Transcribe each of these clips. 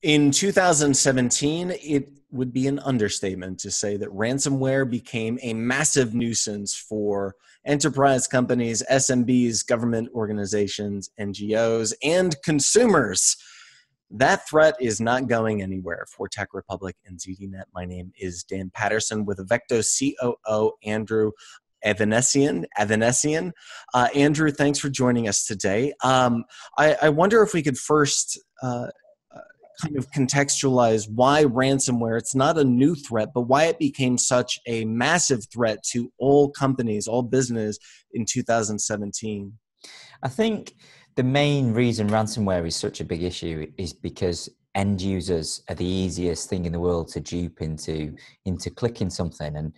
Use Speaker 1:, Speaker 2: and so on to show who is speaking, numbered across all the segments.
Speaker 1: In 2017, it would be an understatement to say that ransomware became a massive nuisance for enterprise companies, SMBs, government organizations, NGOs, and consumers. That threat is not going anywhere. For Tech Republic and ZDNet, my name is Dan Patterson with Avecto COO Andrew Avanesian. Andrew, thanks for joining us today. I wonder if we could first kind of contextualize why ransomware, it's not a new threat, but why it became such a massive threat to all companies, all business in 2017.
Speaker 2: I think the main reason ransomware is such a big issue is because end users are the easiest thing in the world to dupe into clicking something. And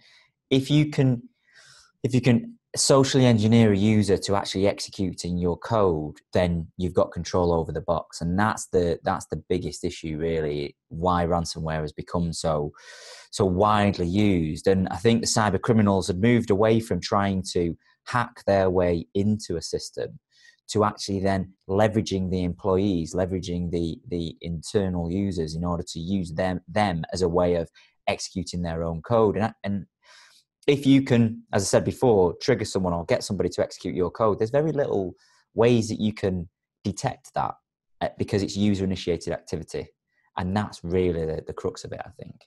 Speaker 2: if you can socially engineer a user to actually executing your code, then you've got control over the box. And that's the biggest issue, really, why ransomware has become so widely used. And I think the cyber criminals had moved away from trying to hack their way into a system to actually then leveraging the employees, leveraging the internal users in order to use them as a way of executing their own code. And if you can, as I said before, trigger someone or get somebody to execute your code, there's very little ways that you can detect that because it's user-initiated activity. And that's really the crux of it, I think.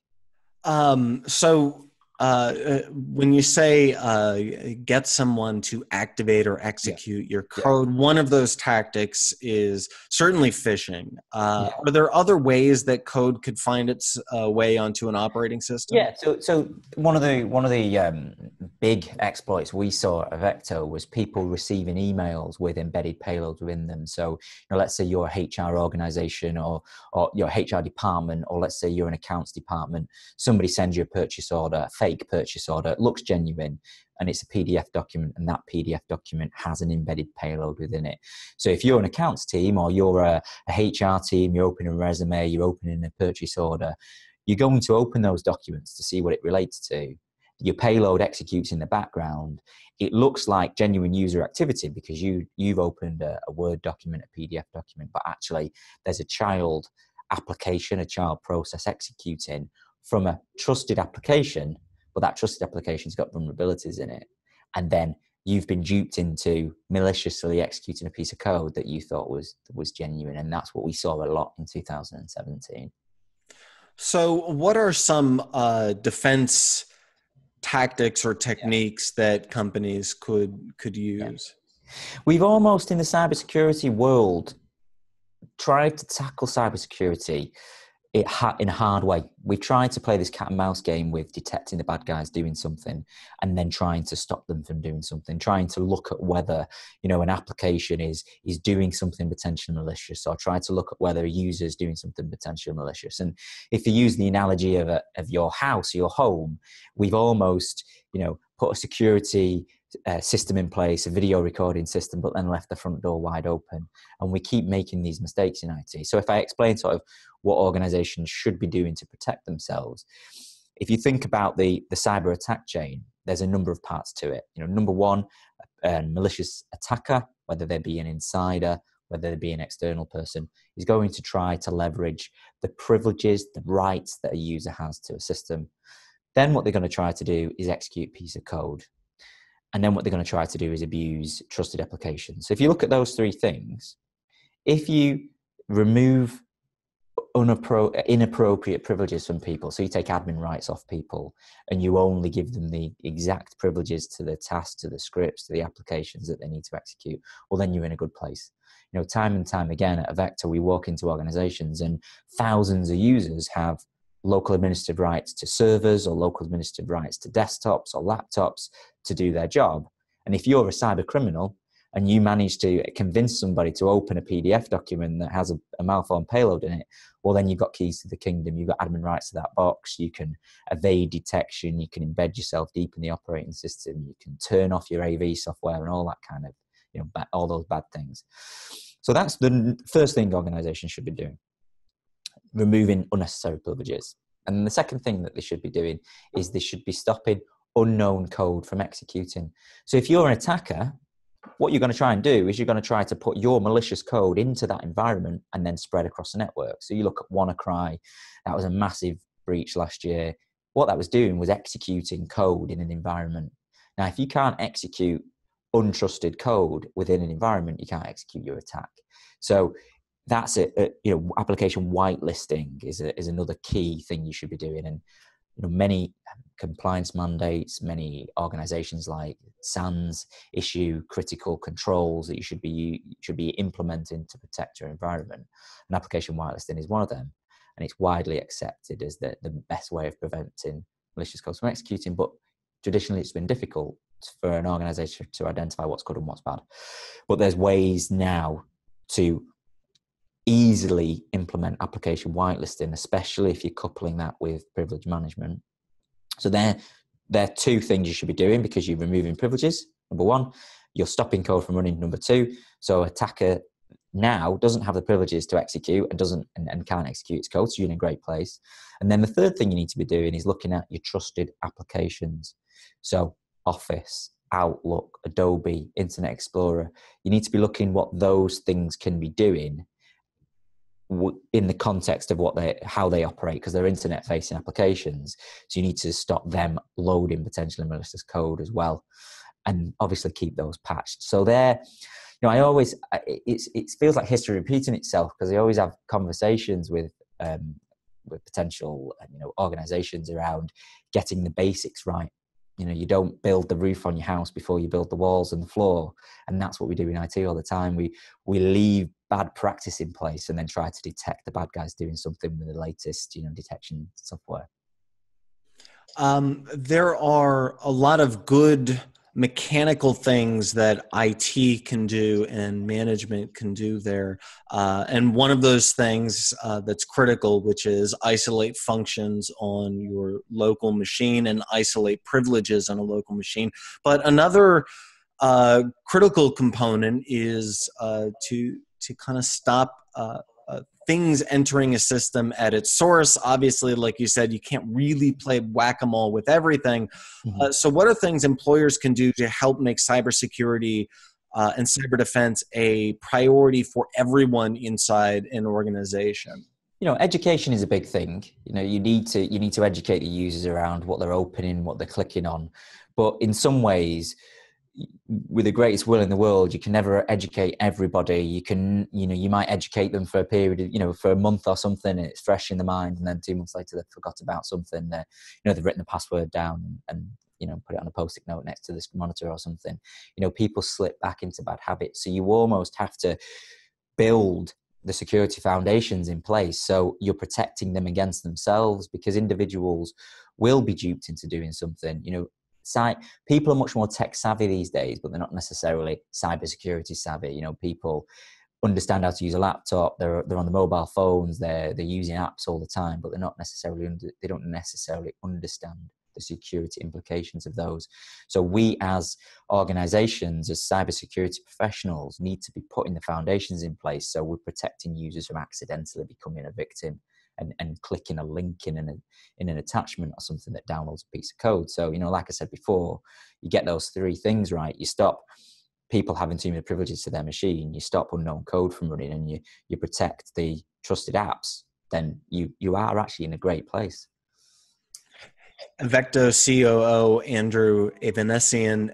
Speaker 1: When you say get someone to activate or execute your code, one of those tactics is certainly phishing. Are there other ways that code could find its way onto an operating system?
Speaker 2: Yeah. So one of the big exploits we saw at Avecto was people receiving emails with embedded payloads within them. So let's say you're a HR organization or your HR department, or let's say you're an accounts department. Somebody sends you a purchase order, fake purchase order, it looks genuine, and it's a PDF document, and that PDF document has an embedded payload within it. So if you're an accounts team or you're a HR team, you're opening a resume, you're opening a purchase order, you're going to open those documents to see what it relates to. Your payload executes in the background. It looks like genuine user activity because you've opened a Word document, a PDF document, but actually there's a child application, a child process executing from a trusted application, but that trusted application's got vulnerabilities in it. And then you've been duped into maliciously executing a piece of code that you thought was genuine. And that's what we saw a lot in 2017.
Speaker 1: So what are some defense tactics or techniques that companies could use?
Speaker 2: We've almost, in the cybersecurity world, tried to tackle cybersecurity in a hard way. We tried to play this cat and mouse game with detecting the bad guys doing something and then trying to stop them from doing something, trying to look at whether, an application is doing something potentially malicious, or try to look at whether a user is doing something potentially malicious. And if you use the analogy of your house, your home, we've almost, put a security system in place, a video recording system, but then left the front door wide open. And we keep making these mistakes in IT. So if I explain sort of what organizations should be doing to protect themselves, if you think about the cyber attack chain, there's a number of parts to it. Number one, a malicious attacker, whether they be an insider, whether they be an external person, is going to try to leverage the privileges, the rights that a user has to a system. Then what they're going to try to do is execute a piece of code. And then what they're going to try to do is abuse trusted applications. So if you look at those three things, if you remove inappropriate privileges from people, so you take admin rights off people and you only give them the exact privileges to the tasks, to the scripts, to the applications that they need to execute, well, then you're in a good place. Time and time again at Avecto, we walk into organizations and thousands of users have local administered rights to servers or local administered rights to desktops or laptops to do their job. And if you're a cyber criminal and you manage to convince somebody to open a PDF document that has a malformed payload in it, well, then you've got keys to the kingdom. You've got admin rights to that box. You can evade detection. You can embed yourself deep in the operating system. You can turn off your AV software and all that kind of, all those bad things. So that's the first thing organizations should be doing, removing unnecessary privileges. And the second thing that they should be doing is they should be stopping unknown code from executing. So if you're an attacker what you're going to try and do is you're going to try to put your malicious code into that environment and then spread across the network. So you look at WannaCry, that was a massive breach last year. What that was doing was executing code in an environment. Now, if you can't execute untrusted code within an environment, you can't execute your attack. So that's it. Application whitelisting is another key thing you should be doing. And many compliance mandates, many organizations like SANS issue critical controls that you should be implementing to protect your environment. And application whitelisting is one of them. And it's widely accepted as the best way of preventing malicious code from executing. But traditionally, it's been difficult for an organization to identify what's good and what's bad. But there's ways now to easily implement application whitelisting, especially if you're coupling that with privilege management. So there are two things you should be doing because you're removing privileges. Number one, you're stopping code from running. Number two, so attacker now doesn't have the privileges to execute and can't execute its code, so you're in a great place. And then the third thing you need to be doing is looking at your trusted applications. So Office, Outlook, Adobe, Internet Explorer. You need to be looking what those things can be doing in the context of how they operate, because they're internet facing applications. So you need to stop them loading potentially malicious code as well, and obviously keep those patched. So it feels like history repeating itself, because I always have conversations with potential organizations around getting the basics right. You don't build the roof on your house before you build the walls and the floor. And that's what we do in IT all the time. We leave bad practice in place and then try to detect the bad guys doing something with the latest, detection software.
Speaker 1: There are a lot of good mechanical things that IT can do and management can do there. And one of those things that's critical, which is isolate functions on your local machine and isolate privileges on a local machine. But another critical component is to kind of stop things entering a system at its source. Obviously, like you said, you can't really play whack-a-mole with everything.
Speaker 2: Mm-hmm.
Speaker 1: So what are things employers can do to help make cybersecurity and cyber defense a priority for everyone inside an organization?
Speaker 2: Education is a big thing. You need to educate the users around what they're opening, what they're clicking on. But in some ways, with the greatest will in the world, you can never educate everybody. You might educate them for a period of, for a month or something, and it's fresh in the mind, and then 2 months later they've forgot about something. They've written the password down and put it on a post-it note next to this monitor or something. People slip back into bad habits. So you almost have to build the security foundations in place so you're protecting them against themselves, because individuals will be duped into doing something. People are much more tech savvy these days, but they're not necessarily cybersecurity savvy. People understand how to use a laptop. They're on the mobile phones. They're using apps all the time, but they don't necessarily understand the security implications of those. So we as organizations, as cybersecurity professionals, need to be putting the foundations in place so we're protecting users from accidentally becoming a victim and clicking a link in an attachment or something that downloads a piece of code. So, like I said before, you get those three things right. You stop people having too many privileges to their machine, you stop unknown code from running, and you protect the trusted apps, then you are actually in a great place.
Speaker 1: Vecto COO Andrew Avanesian,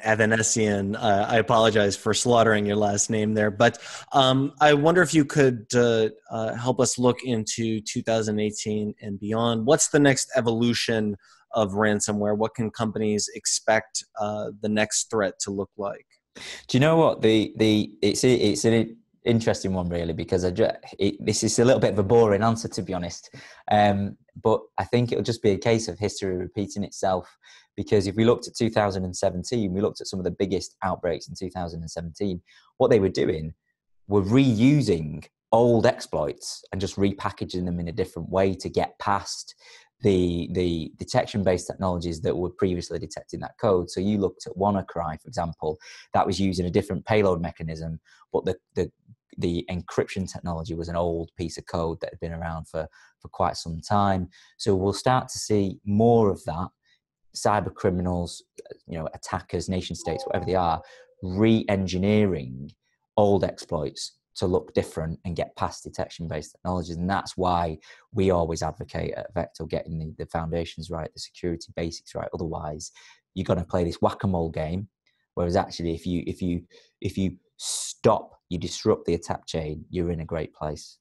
Speaker 1: I apologize for slaughtering your last name there, but I wonder if you could help us look into 2018 and beyond. What's the next evolution of ransomware? What can companies expect the next threat to look like?
Speaker 2: Do you know what it's an interesting one, really, because this is a little bit of a boring answer, to be honest. But I think it'll just be a case of history repeating itself, because if we looked at 2017, we looked at some of the biggest outbreaks in 2017. What they were doing were reusing old exploits and just repackaging them in a different way to get past the detection-based technologies that were previously detecting that code. So you looked at WannaCry, for example, that was using a different payload mechanism, but the encryption technology was an old piece of code that had been around for quite some time. So we'll start to see more of that. Cyber criminals, attackers, nation states, whatever they are, re-engineering old exploits to look different and get past detection-based technologies. And that's why we always advocate at Vector getting the foundations right, the security basics right. Otherwise, you're going to play this whack-a-mole game. Whereas actually, if you stop, you disrupt the attack chain, you're in a great place.